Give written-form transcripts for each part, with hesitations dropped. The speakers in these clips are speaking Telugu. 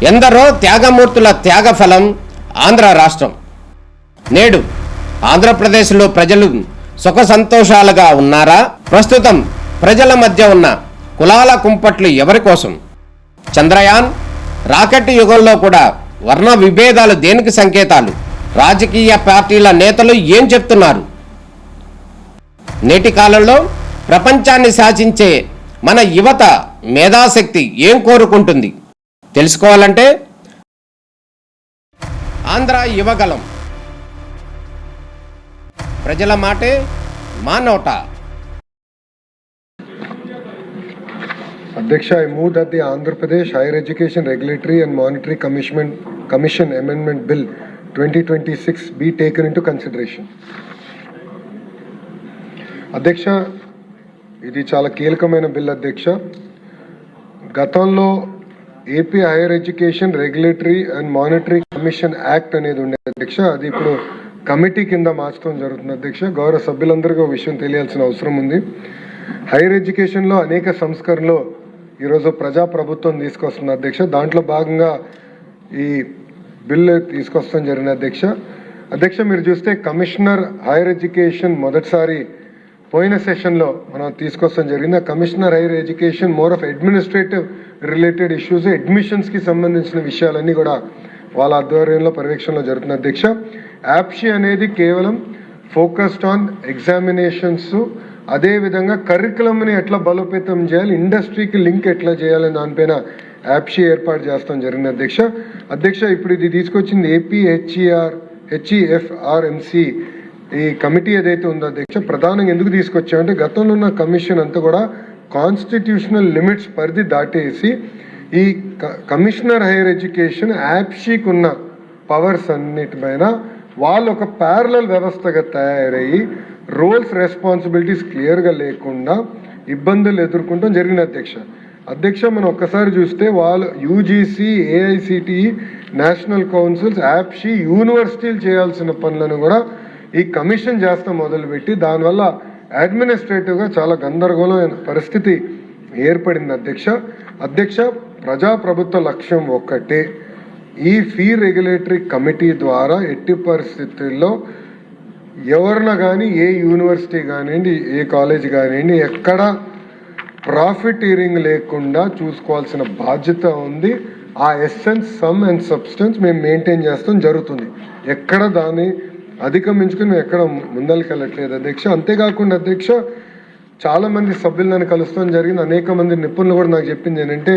ఎందరో త్యాగమూర్తుల త్యాగఫలం ఆంధ్ర రాష్ట్రం. నేడు ఆంధ్రప్రదేశ్లో ప్రజలు సుఖ సంతోషాలుగా ఉన్నారా? ప్రస్తుతం ప్రజల మధ్య ఉన్న కులాల కుంపట్లు ఎవరి కోసం? చంద్రయాన్ రాకెట్ యుగంలో కూడా వర్ణ విభేదాలు దేనికి సంకేతాలు? రాజకీయ పార్టీల నేతలు ఏం చెప్తున్నారు? నేటి కాలంలో ప్రపంచాన్ని శాసించే మన యువత మేధాశక్తి ఏం కోరుకుంటుంది? తెలుసుకోవాలంటే ఆంధ్ర యువగలం, ప్రజల మాటే మా నోట. Adhyaksha, I move that the Andhra Pradesh Higher Education Regulatory and Monetary Commission Amendment Bill 2026 be taken into consideration. అధ్యక్ష, ఇది చాలా కీలకమైన బిల్ అధ్యక్ష. గతంలో AP higher education regulatory and monetary commission act అనేది ఉండేది అధ్యక్ష. అది ఇప్పుడు కమిటీ కింద మార్చడం జరుగుతుంది అధ్యక్ష. గౌరవ సభ్యులందరికీ ఒక విషయం తెలియాల్సిన అవసరం ఉంది. హైయర్ ఎడ్యుకేషన్లో అనేక సంస్కరణలు ఈరోజు ప్రజాప్రభుత్వం తీసుకొస్తుంది అధ్యక్ష. దాంట్లో భాగంగా ఈ బిల్లు తీసుకొస్తాం జరిగింది అధ్యక్ష. అధ్యక్ష, మీరు చూస్తే కమిషనర్ హైయర్ ఎడ్యుకేషన్ మొదటిసారి పోయిన సెషన్లో మనం తీసుకొస్తాం జరిగింది. ఆ commissioner higher education more of administrative related issues, అడ్మిషన్స్కి సంబంధించిన విషయాలన్నీ కూడా వాళ్ళ ఆధ్వర్యంలో పర్యవేక్షణలో జరుగుతుంది అధ్యక్ష. యాప్షీ అనేది కేవలం ఫోకస్డ్ ఆన్ ఎగ్జామినేషన్స్, అదేవిధంగా కరికులంని ఎట్లా బలోపేతం చేయాలి, ఇండస్ట్రీకి లింక్ ఎట్లా చేయాలని దానిపైన యాప్షీ ఏర్పాటు చేస్తాం జరిగింది అధ్యక్ష. అధ్యక్ష, ఇప్పుడు ఇది తీసుకొచ్చింది ఏపీ హెచ్ఈఎఫ్ఆర్ఎంసి ఈ కమిటీ ఏదైతే ఉందో అధ్యక్ష, ప్రధానంగా ఎందుకు తీసుకొచ్చామంటే గతంలో ఉన్న కమిషన్ అంతా కూడా కాన్స్టిట్యూషనల్ లిమిట్స్ పరిధి దాటేసి ఈ కమిషనర్ హైయర్ ఎడ్యుకేషన్ యాప్షీకి ఉన్న పవర్స్ అన్నిటిపైన వాళ్ళు ఒక ప్యారలల్ వ్యవస్థగా తయారయ్యి రోల్స్ రెస్పాన్సిబిలిటీస్ క్లియర్గా లేకుండా ఇబ్బందులు ఎదుర్కొంటాం జరిగిన అధ్యక్ష. మనం ఒక్కసారి చూస్తే వాళ్ళు యూజీసీ, ఏఐసిటిఈ, నేషనల్ కౌన్సిల్స్, యాప్షీ, యూనివర్సిటీలు చేయాల్సిన పనులను కూడా ఈ కమిషన్ చేస్తాం మొదలుపెట్టి దానివల్ల అడ్మినిస్ట్రేటివ్గా చాలా గందరగోళమైన పరిస్థితి ఏర్పడింది అధ్యక్ష. ప్రజాప్రభుత్వ లక్ష్యం ఒక్కటే, ఈ ఫీ రెగ్యులేటరీ కమిటీ ద్వారా ఎట్టి పరిస్థితుల్లో ఎవరిన కానీ ఏ యూనివర్సిటీ కానివ్వండి, ఏ కాలేజ్ కానివ్వండి, ఎక్కడ ప్రాఫిటీరింగ్ లేకుండా చూసుకోవాల్సిన బాధ్యత ఉంది. ఆ ఎస్సెన్స్, సమ్ అండ్ సబ్స్టెన్స్ మేము మెయింటైన్ చేస్తాం జరుగుతుంది. ఎక్కడ దాన్ని అధిగమించుకుని మేము ఎక్కడ ముందరికి వెళ్ళట్లేదు అధ్యక్ష. అంతేకాకుండా అధ్యక్ష, చాలామంది సభ్యులను కలుస్తాం జరిగింది. అనేక మంది నిపుణులు కూడా నాకు చెప్పింది ఏంటంటే,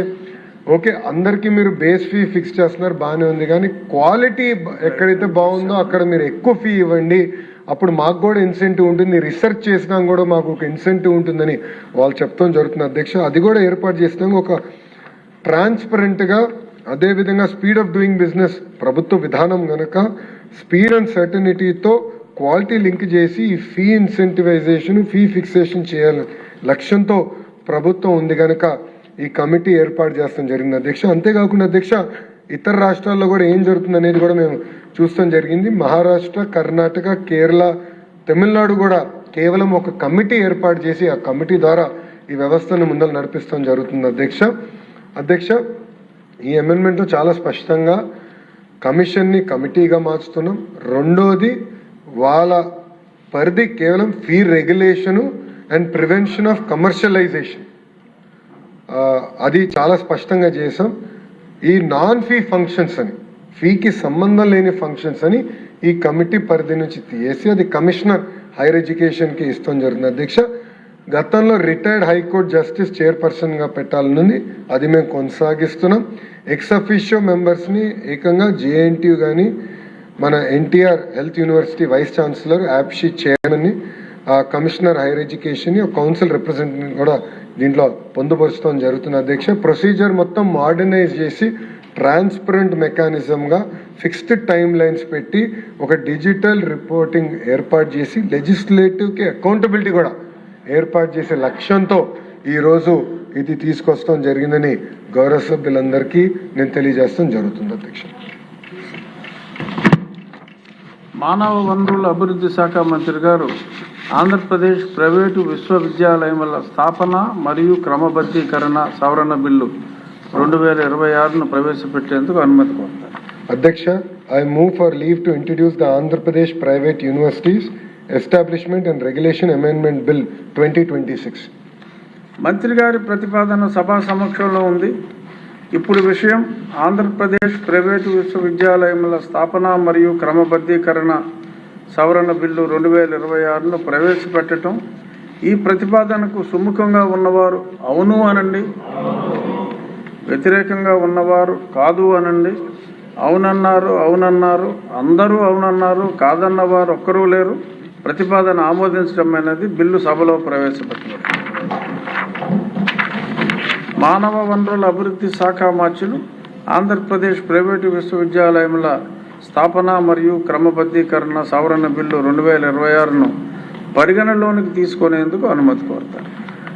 ఓకే అందరికీ మీరు బేస్ ఫీ ఫిక్స్ చేస్తున్నారు, బాగానే ఉంది, కానీ క్వాలిటీ ఎక్కడైతే బాగుందో అక్కడ మీరు ఎక్కువ ఫీ ఇవ్వండి, అప్పుడు మాకు కూడా ఇన్సెంటివ్ ఉంటుంది, రీసెర్చ్ చేసినా కూడా మాకు ఒక ఇన్సెంటివ్ ఉంటుందని వాళ్ళు చెప్తాం జరుగుతుంది అధ్యక్ష. అది కూడా ఏర్పాటు చేసినాక ఒక ట్రాన్స్పరెంట్గా, అదేవిధంగా స్పీడ్ ఆఫ్ డూయింగ్ బిజినెస్ ప్రభుత్వ విధానం కనుక స్పీడ్ అండ్ సర్టనిటీతో క్వాలిటీ లింక్ చేసి ఈ ఫీ ఇన్సెంటివైజేషన్, ఫీ ఫిక్సేషన్ చేయాలని లక్ష్యంతో ప్రభుత్వం ఉంది కనుక ఈ కమిటీ ఏర్పాటు చేస్తాం జరిగింది అధ్యక్ష. అంతేకాకుండా అధ్యక్ష, ఇతర రాష్ట్రాల్లో కూడా ఏం జరుగుతుంది అనేది కూడా మేము చూస్తాం జరిగింది. మహారాష్ట్ర, కర్ణాటక, కేరళ, తమిళనాడు కూడా కేవలం ఒక కమిటీ ఏర్పాటు చేసి ఆ కమిటీ ద్వారా ఈ వ్యవస్థను ముందర నడిపిస్తాం జరుగుతుంది అధ్యక్ష. ఈ అమెండ్మెంట్లో చాలా స్పష్టంగా కమిషన్ని కమిటీగా మార్చుతున్నాం. రెండోది, వాళ్ళ పరిధి కేవలం fee regulation and prevention of commercialisation, అది చాలా స్పష్టంగా చేసాం. ఈ నాన్ ఫీ ఫంక్షన్స్ అని, ఫీకి సంబంధం లేని ఫంక్షన్స్ అని ఈ కమిటీ పరిధి నుంచి తీసి అది కమిషనర్ హైయర్ ఎడ్యుకేషన్కి ఇస్తాం జరుగుతుంది అధ్యక్ష. గతంలో రిటైర్డ్ హైకోర్టు జస్టిస్ చైర్పర్సన్గా పెట్టాలనుంది, అది మేము కొనసాగిస్తున్నాం. ఎక్స్ అఫీషియో మెంబర్స్ని ఏకంగా జేఎన్టీయూ కానీ మన NTR health university vice chancellor, యాప్షీ చైర్మన్ని, commissioner higher education council representative కూడా దీంట్లో పొందుపరచడం జరుగుతుంది అధ్యక్ష. ప్రొసీజర్ మొత్తం మోడర్నైజ్ చేసి ట్రాన్స్పరెంట్ మెకానిజంగా ఫిక్స్డ్ టైమ్ లైన్స్ పెట్టి ఒక డిజిటల్ రిపోర్టింగ్ ఏర్పాటు చేసి లెజిస్లేటివ్కి అకౌంటబిలిటీ కూడా ఏర్పాటు చేసే లక్ష్యంతో ఈరోజు ఇది తీసుకొస్తాం జరిగిందని గౌరవ సభ్యులందరికీ నేను తెలియజేస్తాం జరుగుతుంది అధ్యక్ష. మానవ వనరుల అభివృద్ధి శాఖ మంత్రి గారు ఆంధ్రప్రదేశ్ ప్రైవేటు విశ్వవిద్యాలయముల స్థాపన మరియు క్రమబద్ధీకరణ సవరణ బిల్లు 2026ను ప్రవేశపెట్టేందుకు అనుమతి కోరుతారు. అధ్యక్ష, I move for leave to introduce the Andhra Pradesh Private Universities Establishment and Regulation Amendment Bill 2026. మంత్రి గారి ప్రతిపాదన సభా సమక్షంలో ఉంది. ఇప్పుడు విషయం ఆంధ్రప్రదేశ్ ప్రైవేటు విశ్వవిద్యాలయముల స్థాపన మరియు క్రమబద్ధీకరణ సవరణ బిల్లు 2026ను ప్రవేశపెట్టడం. ఈ ప్రతిపాదనకు సుముఖంగా ఉన్నవారు అవును అనండి, వ్యతిరేకంగా ఉన్నవారు కాదు అనండి. అవునన్నారు, అవునన్నారు, అందరూ అవునన్నారు, కాదన్నవారు ఒక్కరూ లేరు. ప్రతిపాదన ఆమోదించడం అనేది బిల్లు సభలో ప్రవేశపెట్టినది. మానవ వనరుల అభివృద్ధి శాఖ మార్చులు ఆంధ్రప్రదేశ్ ప్రైవేటు విశ్వవిద్యాలయముల స్థాపన మరియు క్రమబద్ధీకరణ సవరణ బిల్లు 2026ను పరిగణలోనికి తీసుకునేందుకు అనుమతి కోరుతారు.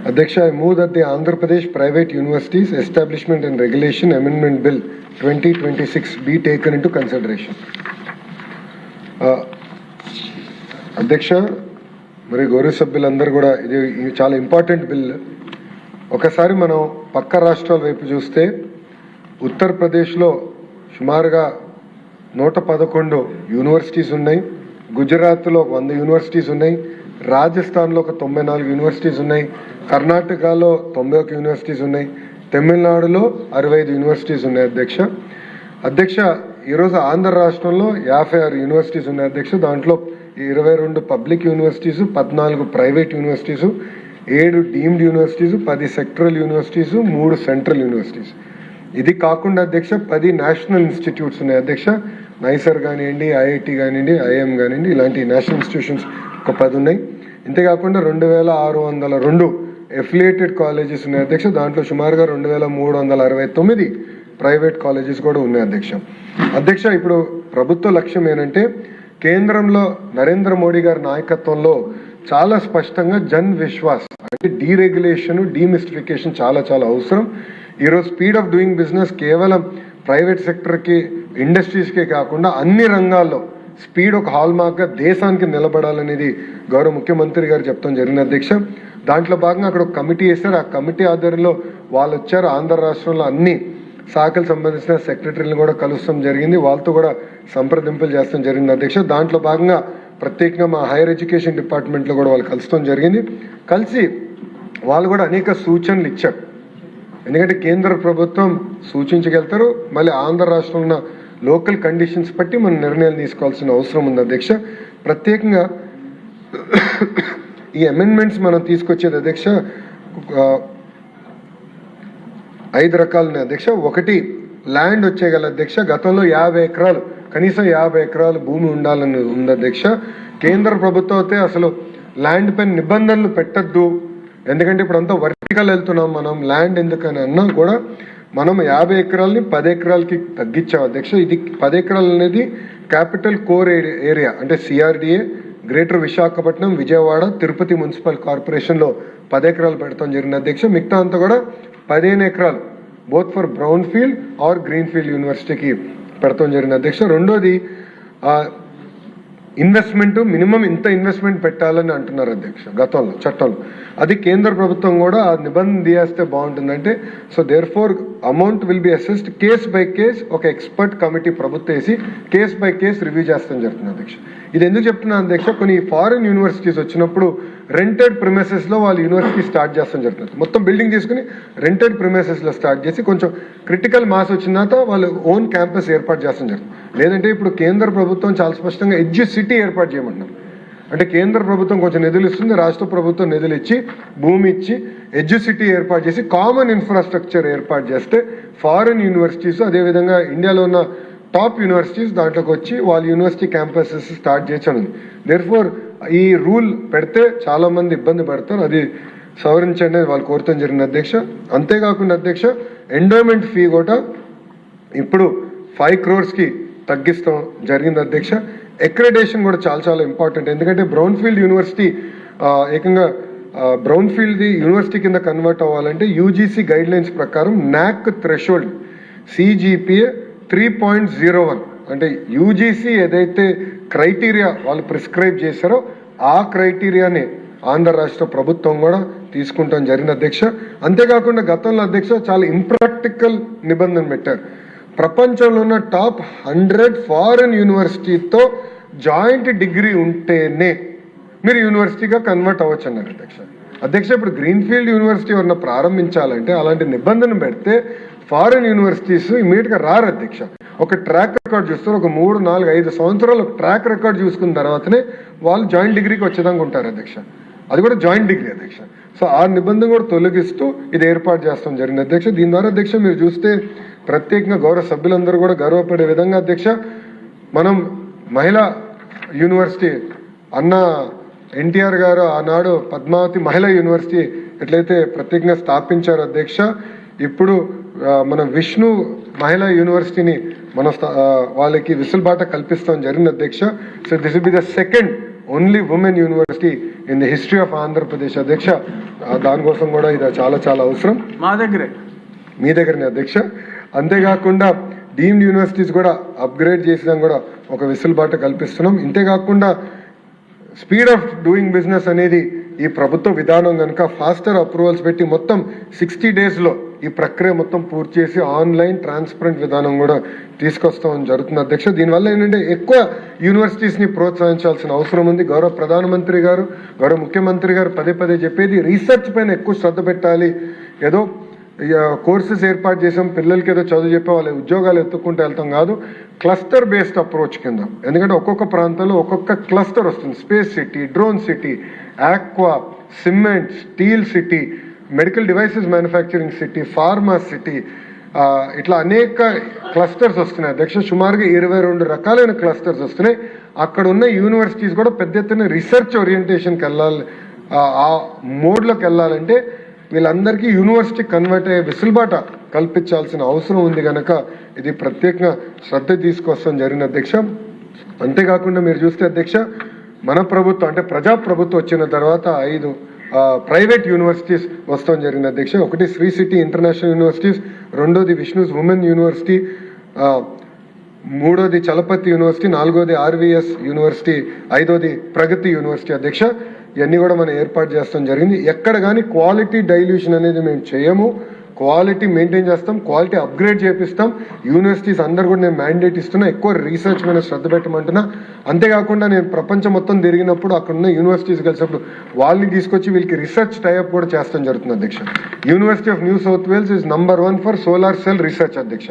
అధ్యక్ష, I move that the Andhra Pradesh Private Universities Establishment and Regulation Amendment Bill 2026 be taken into consideration. అధ్యక్ష, మరి గౌరవ సభ్యులందరూ కూడా ఇది చాలా ఇంపార్టెంట్ బిల్. ఒకసారి మనం పక్క రాష్ట్రాల వైపు చూస్తే ఉత్తరప్రదేశ్లో సుమారుగా 111 యూనివర్సిటీస్ ఉన్నాయి, గుజరాత్లో 100 యూనివర్సిటీస్ ఉన్నాయి, రాజస్థాన్లో ఒక 94 యూనివర్సిటీస్ ఉన్నాయి, కర్ణాటకలో 91 యూనివర్సిటీస్ ఉన్నాయి, తమిళనాడులో 65 యూనివర్సిటీస్ ఉన్నాయి. అధ్యక్ష, ఈరోజు ఆంధ్ర రాష్ట్రంలో 56 యూనివర్సిటీస్ ఉన్నాయి. అధ్యక్ష, దాంట్లో 22 public universities, 14 private universities, 7 deemed universities, 10 sectoral universities, 3 central universities. ఇది కాకుండా అధ్యక్ష 10 నేషనల్ ఇన్స్టిట్యూట్స్ ఉన్నాయి. అధ్యక్ష, నైసర్ కానివ్వండి, ఐఐటి కానివ్వండి, ఐఎం కానివ్వండి, ఇలాంటి నేషనల్ ఇన్స్టిట్యూషన్స్ ఒక 10 ఉన్నాయి. ఇంతేకాకుండా 2602 ఎఫిలియేటెడ్ కాలేజెస్ ఉన్నాయి. అధ్యక్ష, దాంట్లో సుమారుగా 2369 ప్రైవేట్ కాలేజెస్ కూడా ఉన్నాయి. అధ్యక్ష, ఇప్పుడు ప్రభుత్వ లక్ష్యం ఏంటంటే కేంద్రంలో నరేంద్ర మోడీ గారి నాయకత్వంలో చాలా స్పష్టంగా జన్ విశ్వాస్ అంటే డీరెగ్యులేషన్, డీమిస్టిఫికేషన్ చాలా చాలా అవసరం. ఈరోజు స్పీడ్ ఆఫ్ డూయింగ్ బిజినెస్ కేవలం ప్రైవేట్ సెక్టర్కి, ఇండస్ట్రీస్కే కాకుండా అన్ని రంగాల్లో స్పీడ్ ఒక హాల్ మార్క్గా దేశానికి నిలబడాలనేది గౌరవ ముఖ్యమంత్రి గారు చెప్తాం జరిగింది. అధ్యక్ష, దాంట్లో భాగంగా అక్కడ ఒక కమిటీ వేశారు. ఆ కమిటీ ఆధ్వర్యంలో వాళ్ళు వచ్చారు. ఆంధ్ర రాష్ట్రంలో అన్ని శాఖలకు సంబంధించిన సెక్రటరీలను కూడా కలుస్తాం జరిగింది, వాళ్ళతో కూడా సంప్రదింపులు చేస్తాం జరిగింది. అధ్యక్ష, దాంట్లో భాగంగా ప్రత్యేకంగా మా హైయర్ ఎడ్యుకేషన్ డిపార్ట్మెంట్లో కూడా వాళ్ళు కలుస్తాం జరిగింది. కలిసి వాళ్ళు కూడా అనేక సూచనలు ఇచ్చారు. ఎందుకంటే కేంద్ర ప్రభుత్వం సూచించగలుగుతారు, మళ్ళీ ఆంధ్ర రాష్ట్రంలో ఉన్న లోకల్ కండిషన్స్ బట్టి మనం నిర్ణయాలు తీసుకోవాల్సిన అవసరం ఉంది. అధ్యక్ష, ప్రత్యేకంగా ఈ అమెండ్మెంట్స్ మనం తీసుకొచ్చేది అధ్యక్ష 5 రకాలు ఉన్నాయి. అధ్యక్ష, ఒకటి ల్యాండ్ వచ్చేగల. అధ్యక్ష, గతంలో 50 ఎకరాలు, కనీసం 50 ఎకరాలు భూమి ఉండాలని ఉంది. అధ్యక్ష, కేంద్ర ప్రభుత్వం అయితే అసలు ల్యాండ్ పైన నిబంధనలు పెట్టద్దు, ఎందుకంటే ఇప్పుడు అంతా వర్టికల్ వెళ్తున్నాం మనం, ల్యాండ్ ఎందుకని అన్నా కూడా మనం 50 ఎకరాలని 10 ఎకరాలకి తగ్గించాం. అధ్యక్ష, ఇది 10 ఎకరాలు అనేది క్యాపిటల్ కోర్ ఏరియా అంటే CRDA, greater Visakhapatnam, Vijayawada, Tirupati municipal కార్పొరేషన్లో 10 ఎకరాలు పెడతాం జరిగింది. అధ్యక్ష, మిగతా అంతా కూడా 15 ఎకరాలు both for brown field or green field యూనివర్సిటీకి పెడతాం జరిగింది. అధ్యక్ష, రెండోది ఇన్వెస్ట్మెంట్ మినిమం ఇంత ఇన్వెస్ట్మెంట్ పెట్టాలని అంటున్నారు. అధ్యక్ష, గతంలో చట్టంలో అది కేంద్ర ప్రభుత్వం కూడా ఆ నిబంధన తీయేస్తే బాగుంటుందంటే, so therefore amount will be assessed case by case, ఒక ఎక్స్పర్ట్ కమిటీ ప్రభుత్వం వేసి కేస్ బై కేస్ రివ్యూ చేస్తాం జరుగుతుంది. అధ్యక్ష, ఇది ఎందుకు చెప్తున్నాను అధ్యక్ష, కొన్ని ఫారిన్ యూనివర్సిటీస్ వచ్చినప్పుడు రెంటెడ్ ప్రిమైసెస్లో వాళ్ళు యూనివర్సిటీ స్టార్ట్ చేస్తాం జరుగుతుంది. మొత్తం బిల్డింగ్ తీసుకుని రెంటెడ్ ప్రిమైసెస్లో స్టార్ట్ చేసి కొంచెం క్రిటికల్ మాస్ వచ్చిన తర్వాత వాళ్ళు ఓన్ క్యాంపస్ ఏర్పాటు చేస్తాం జరుగుతుంది. లేదంటే ఇప్పుడు కేంద్ర ప్రభుత్వం చాలా స్పష్టంగా ఎడ్జ్ సిటీ ఏర్పాటు చేయమంటున్నారు. అంటే కేంద్ర ప్రభుత్వం కొంచెం నిధులు ఇస్తుంది, రాష్ట్ర ప్రభుత్వం నిధులు ఇచ్చి భూమి ఇచ్చి ఎడ్జ్ సిటీ ఏర్పాటు చేసి కామన్ ఇన్ఫ్రాస్ట్రక్చర్ ఏర్పాటు చేస్తే ఫారిన్ యూనివర్సిటీస్, అదేవిధంగా ఇండియాలో ఉన్న టాప్ యూనివర్సిటీస్ దాంట్లోకి వచ్చి వాళ్ళ యూనివర్సిటీ క్యాంపసెస్ స్టార్ట్ చేయొచ్చు. దేర్ఫోర్ ఈ రూల్ పెడితే చాలా మంది ఇబ్బంది పడతారు, అది సవరించండి వాళ్ళు కోరుతాం జరిగింది. అధ్యక్ష, అంతేకాకుండా అధ్యక్ష ఎండోమెంట్ ఫీ కూడా ఇప్పుడు 5 crores తగ్గిస్తాం జరిగింది. అధ్యక్ష, అక్రెడిటేషన్ కూడా చాలా చాలా ఇంపార్టెంట్. ఎందుకంటే బ్రౌన్ ఫీల్డ్ యూనివర్సిటీ ఏకంగా బ్రౌన్ ఫీల్డ్ యూనివర్సిటీ కింద కన్వర్ట్ అవ్వాలంటే యూజీసీ గైడ్ లైన్స్ ప్రకారం నాక్ థ్రెషోల్డ్ సిజిపిఏ 3.01 అంటే యూజీసీ ఏదైతే క్రైటీరియా వాళ్ళు ప్రిస్క్రైబ్ చేశారో ఆ క్రైటీరియాని ఆంధ్ర రాష్ట్ర ప్రభుత్వం కూడా తీసుకుంటాం జరిగిన అధ్యక్ష. అంతేకాకుండా గతంలో అధ్యక్ష చాలా ఇంప్రాక్టికల్ నిబంధన పెట్టారు. ప్రపంచంలో ఉన్న టాప్ 100 ఫారెన్ యూనివర్సిటీతో జాయింట్ డిగ్రీ ఉంటేనే మీరు యూనివర్సిటీగా కన్వర్ట్ అవ్వచ్చు అన్నారు అధ్యక్ష. ఇప్పుడు గ్రీన్ఫీల్డ్ యూనివర్సిటీ ఎవరన్నా ప్రారంభించాలంటే అలాంటి నిబంధన పెడితే ఫారెన్ యూనివర్సిటీస్ ఇమీడియట్గా రారు అధ్యక్ష. ఒక ట్రాక్ రికార్డ్ చూస్తారు, ఒక 3, 4, 5 సంవత్సరాలు ట్రాక్ రికార్డ్ చూసుకున్న తర్వాతనే వాళ్ళు జాయింట్ డిగ్రీకి వచ్చేదాకా ఉంటారు అధ్యక్ష. అది కూడా జాయింట్ డిగ్రీ అధ్యక్ష. సో ఆ నిబంధన కూడా తొలగిస్తూ ఇది ఏర్పాటు చేస్తాం జరిగింది అధ్యక్ష. దీని ద్వారా అధ్యక్ష మీరు చూస్తే ప్రత్యేకంగా గౌరవ సభ్యులందరూ కూడా గర్వపడే విధంగా అధ్యక్ష మనం మహిళా యూనివర్సిటీ అన్న ఎన్టీఆర్ గారు ఆనాడు పద్మావతి మహిళా యూనివర్సిటీ ఎట్లయితే ప్రత్యేకంగా స్థాపించారు అధ్యక్ష, ఇప్పుడు మన విష్ణు మహిళా యూనివర్సిటీని మన వాళ్ళకి విసులుబాట కల్పిస్తాం జరిగింది అధ్యక్ష. So this will be the second only women university in the history of Andhra Pradesh అధ్యక్ష. దానికోసం కూడా ఇది చాలా చాలా అవసరం. మా దగ్గరే మీ దగ్గరనే అధ్యక్ష. అంతేకాకుండా డీమ్డ్ యూనివర్సిటీస్ కూడా అప్గ్రేడ్ చేసినా కూడా ఒక విసులుబాట కల్పిస్తున్నాం. ఇంతేకాకుండా స్పీడ్ ఆఫ్ డూయింగ్ బిజినెస్ అనేది ఈ ప్రభుత్వ విధానం కనుక ఫాస్టర్ అప్రూవల్స్ పెట్టి మొత్తం 60 డేస్లో ఈ ప్రక్రియ మొత్తం పూర్తి చేసి ఆన్లైన్ ట్రాన్స్పరెంట్ విధానం కూడా తీసుకొస్తామని జరుగుతుంది అధ్యక్ష. దీనివల్ల ఏంటంటే ఎక్కువ యూనివర్సిటీస్ని ప్రోత్సహించాల్సిన అవసరం ఉంది. గౌరవ ప్రధానమంత్రి గారు, గౌరవ ముఖ్యమంత్రి గారు పదే పదే చెప్పేది రీసెర్చ్ పైన ఎక్కువ శ్రద్ధ పెట్టాలి. ఏదో కోర్సెస్ ఏర్పాటు చేసాం, పిల్లలకి ఏదో చదువు చెప్పే వాళ్ళ ఉద్యోగాలు ఎత్తుక్కుంటూ వెళ్తాం కాదు, క్లస్టర్ బేస్డ్ అప్రోచ్ కింద. ఎందుకంటే ఒక్కొక్క ప్రాంతంలో ఒక్కొక్క క్లస్టర్ వస్తుంది. Space city, drone city, aqua, cement, steel city, medical devices manufacturing city, pharma city, ఇట్లా అనేక క్లస్టర్స్ వస్తున్నాయి అధ్యక్ష. సుమారుగా 22 రకాలైన క్లస్టర్స్ వస్తున్నాయి. అక్కడ ఉన్న యూనివర్సిటీస్ కూడా పెద్ద ఎత్తున రీసెర్చ్ ఓరియంటేషన్కి వెళ్ళాలి. ఆ మోడ్లోకి వెళ్ళాలంటే వీళ్ళందరికీ యూనివర్సిటీ కన్వర్ట్ అయ్యే విసులుబాట కల్పించాల్సిన అవసరం ఉంది కనుక ఇది ప్రత్యేకంగా శ్రద్ధ తీసుకొస్తాం జరిగిన అధ్యక్ష. అంతేకాకుండా మీరు చూస్తే అధ్యక్ష మన ప్రభుత్వం అంటే ప్రజా ప్రభుత్వం వచ్చిన తర్వాత 5 ప్రైవేట్ యూనివర్సిటీస్ వస్తాం జరిగిన అధ్యక్ష. ఒకటి శ్రీ సిటీ ఇంటర్నేషనల్ యూనివర్సిటీస్, రెండోది విష్ణుస్ ఉమెన్ యూనివర్సిటీ, మూడోది చలపతి యూనివర్సిటీ, నాలుగోది ఆర్వీఎస్ యూనివర్సిటీ, ఐదోది ప్రగతి యూనివర్సిటీ అధ్యక్ష. ఇవన్నీ కూడా మనం ఏర్పాటు చేస్తాం జరిగింది. ఎక్కడ కానీ క్వాలిటీ డైల్యూషన్ అనేది మేము చేయము, క్వాలిటీ మెయింటైన్ చేస్తాం, క్వాలిటీ అప్గ్రేడ్ చేపిస్తాం. యూనివర్సిటీస్ అందరు కూడా నేను మ్యాండేట్ ఇస్తున్నా, ఎక్కువ రీసెర్చ్ మీద శ్రద్ధ పెట్టమంటున్నా. అంతేకాకుండా నేను ప్రపంచం మొత్తం తిరిగినప్పుడు అక్కడ ఉన్న యూనివర్సిటీస్ కలిసినప్పుడు వాళ్ళని తీసుకొచ్చి వీళ్ళకి రీసెర్చ్ టైఅప్ కూడా చేస్తాం జరుగుతుంది అధ్యక్ష. University of New South Wales is number 1 for solar cell research అధ్యక్ష.